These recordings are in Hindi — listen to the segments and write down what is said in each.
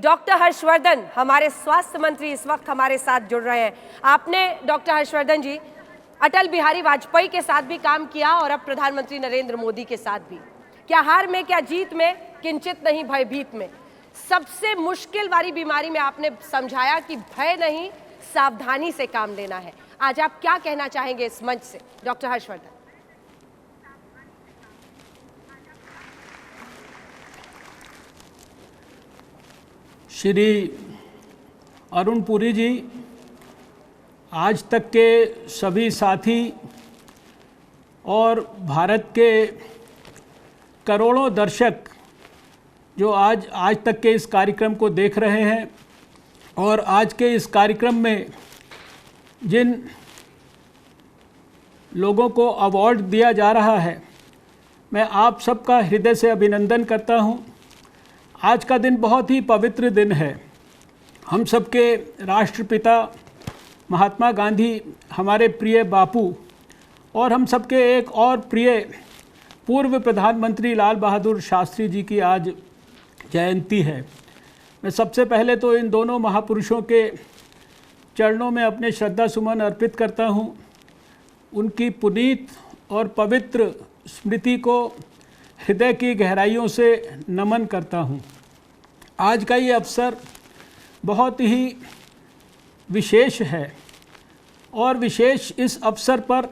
डॉक्टर हर्षवर्धन हमारे स्वास्थ्य मंत्री इस वक्त हमारे साथ जुड़ रहे हैं। आपने डॉक्टर हर्षवर्धन जी अटल बिहारी वाजपेयी के साथ भी काम किया और अब प्रधानमंत्री नरेंद्र मोदी के साथ भी। क्या हार में क्या जीत में, किंचित नहीं भयभीत में। सबसे मुश्किल वाली बीमारी में आपने समझाया कि भय नहीं, सावधानी से काम लेना है। आज आप क्या कहना चाहेंगे इस मंच से, डॉक्टर हर्षवर्धन? श्री अरुण पुरी जी, आज तक के सभी साथी और भारत के करोड़ों दर्शक जो आज तक के इस कार्यक्रम को देख रहे हैं और आज के इस कार्यक्रम में जिन लोगों को अवार्ड दिया जा रहा है, मैं आप सबका हृदय से अभिनंदन करता हूं। आज का दिन बहुत ही पवित्र दिन है। हम सबके राष्ट्रपिता महात्मा गांधी, हमारे प्रिय बापू और हम सबके एक और प्रिय पूर्व प्रधानमंत्री लाल बहादुर शास्त्री जी की आज जयंती है। मैं सबसे पहले तो इन दोनों महापुरुषों के चरणों में अपने श्रद्धा सुमन अर्पित करता हूं। उनकी पुनीत और पवित्र स्मृति को हृदय की गहराइयों से नमन करता हूं। आज का ये अवसर बहुत ही विशेष है और विशेष इस अवसर पर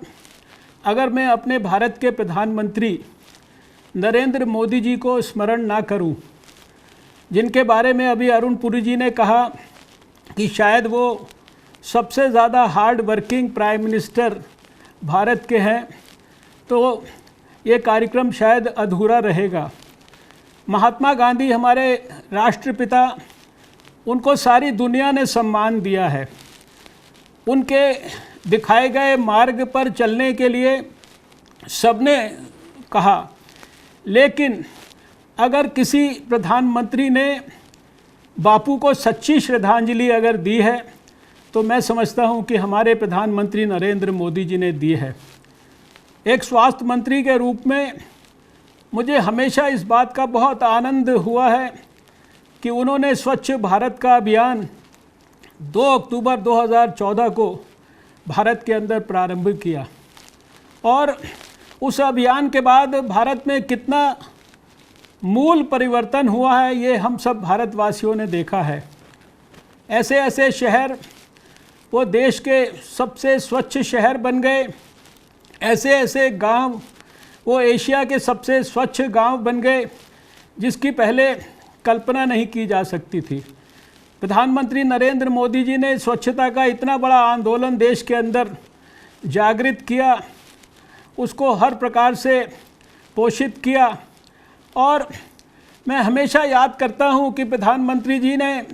अगर मैं अपने भारत के प्रधानमंत्री नरेंद्र मोदी जी को स्मरण ना करूं, जिनके बारे में अभी अरुण पुरी जी ने कहा कि शायद वो सबसे ज़्यादा hard working prime minister Bharat के हैं, तो ये कार्यक्रम शायद अधूरा रहेगा। महात्मा गांधी हमारे राष्ट्रपिता, उनको सारी दुनिया ने सम्मान दिया है। उनके दिखाए गए मार्ग पर चलने के लिए सबने कहा, लेकिन अगर किसी प्रधानमंत्री ने बापू को सच्ची श्रद्धांजलि अगर दी है तो मैं समझता हूं कि हमारे प्रधानमंत्री नरेंद्र मोदी जी ने दी है। एक स्वास्थ्य मंत्री के रूप में मुझे हमेशा इस बात का बहुत आनंद हुआ है कि उन्होंने स्वच्छ भारत का अभियान 2 अक्टूबर 2014 को भारत के अंदर प्रारंभ किया और उस अभियान के बाद भारत में कितना मूल परिवर्तन हुआ है ये हम सब भारतवासियों ने देखा है। ऐसे ऐसे शहर वो देश के सबसे स्वच्छ शहर बन गए, ऐसे ऐसे गांव वो एशिया के सबसे स्वच्छ गांव बन गए जिसकी पहले कल्पना नहीं की जा सकती थी। प्रधानमंत्री नरेंद्र मोदी जी ने स्वच्छता का इतना बड़ा आंदोलन देश के अंदर जागृत किया, उसको हर प्रकार से पोषित किया और मैं हमेशा याद करता हूं कि प्रधानमंत्री जी ने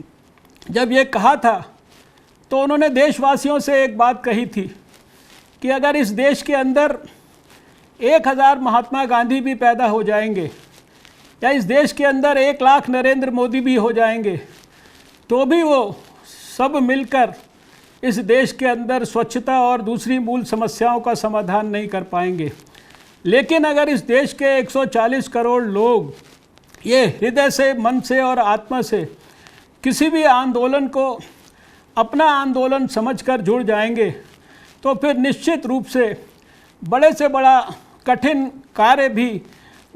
जब ये कहा था तो उन्होंने देशवासियों से एक बात कही थी कि अगर इस देश के अंदर 1000 महात्मा गांधी भी पैदा हो जाएंगे या इस देश के अंदर 1 लाख नरेंद्र मोदी भी हो जाएंगे तो भी वो सब मिलकर इस देश के अंदर स्वच्छता और दूसरी मूल समस्याओं का समाधान नहीं कर पाएंगे। लेकिन अगर इस देश के 140 करोड़ लोग ये हृदय से, मन से और आत्मा से किसी भी आंदोलन को अपना आंदोलन समझकर जुड़ जाएंगे तो फिर निश्चित रूप से बड़े से बड़ा कठिन कार्य भी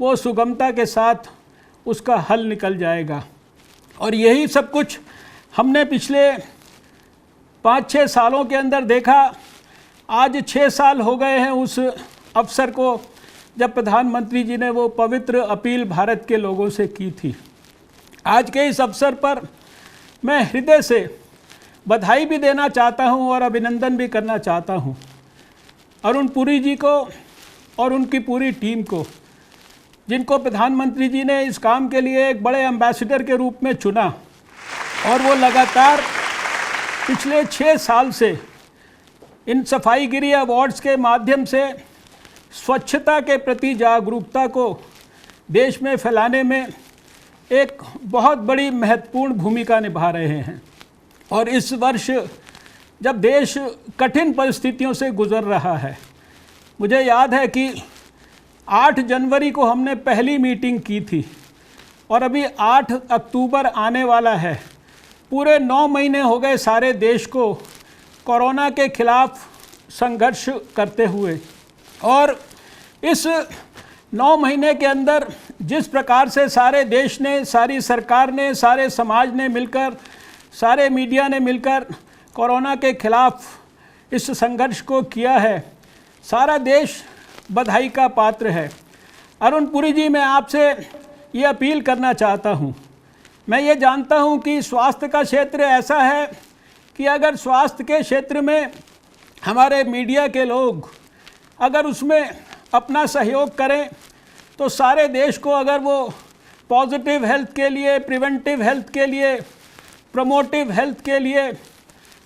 वो सुगमता के साथ उसका हल निकल जाएगा। और यही सब कुछ हमने पिछले 5-6 सालों के अंदर देखा। आज 6 साल हो गए हैं उस अवसर को जब प्रधानमंत्री जी ने वो पवित्र अपील भारत के लोगों से की थी। आज के इस अवसर पर मैं हृदय से बधाई भी देना चाहता हूं और अभिनंदन भी करना चाहता हूं अरुण पुरी जी को और उनकी पूरी टीम को, जिनको प्रधानमंत्री जी ने इस काम के लिए एक बड़े एम्बेसडर के रूप में चुना और वो लगातार पिछले 6 साल से इन सफाईगिरी अवार्ड्स के माध्यम से स्वच्छता के प्रति जागरूकता को देश में फैलाने में एक बहुत बड़ी महत्वपूर्ण भूमिका निभा रहे हैं। और इस वर्ष जब देश कठिन परिस्थितियों से गुजर रहा है, मुझे याद है कि 8 जनवरी को हमने पहली मीटिंग की थी और अभी 8 अक्टूबर आने वाला है। पूरे 9 महीने हो गए सारे देश को कोरोना के खिलाफ संघर्ष करते हुए, और इस 9 महीने के अंदर जिस प्रकार से सारे देश ने, सारी सरकार ने, सारे समाज ने मिलकर, सारे मीडिया ने मिलकर कोरोना के खिलाफ इस संघर्ष को किया है, सारा देश बधाई का पात्र है। अरुण पुरी जी, मैं आपसे ये अपील करना चाहता हूँ। मैं ये जानता हूँ कि स्वास्थ्य का क्षेत्र ऐसा है कि अगर स्वास्थ्य के क्षेत्र में हमारे मीडिया के लोग अगर उसमें अपना सहयोग करें तो सारे देश को, अगर वो पॉजिटिव हेल्थ के लिए, प्रिवेंटिव हेल्थ के लिए, प्रमोटिव हेल्थ के लिए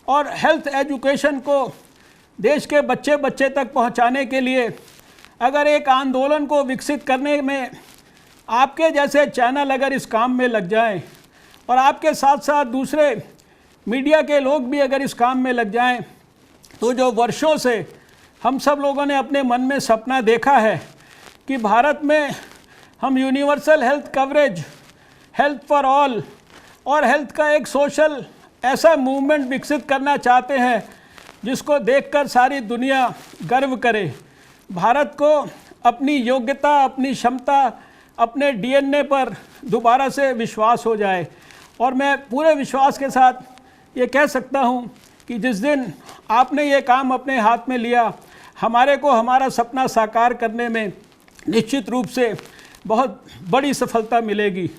और हेल्थ एजुकेशन को देश के बच्चे बच्चे तक पहुंचाने के लिए अगर एक आंदोलन को विकसित करने में आपके जैसे चैनल अगर इस काम में लग जाएं और आपके साथ साथ दूसरे मीडिया के लोग भी अगर इस काम में लग जाएं, तो जो वर्षों से हम सब लोगों ने अपने मन में सपना देखा है कि भारत में हम universal health coverage, health for all और हेल्थ का एक सोशल ऐसा मूवमेंट विकसित करना चाहते हैं जिसको देखकर सारी दुनिया गर्व करे। भारत को अपनी योग्यता, अपनी क्षमता, अपने डीएनए पर दोबारा से विश्वास हो जाए। और मैं पूरे विश्वास के साथ ये कह सकता हूँ कि जिस दिन आपने ये काम अपने हाथ में लिया, हमारे को हमारा सपना साकार करने में निश्चित रूप से बहुत बड़ी सफलता मिलेगी।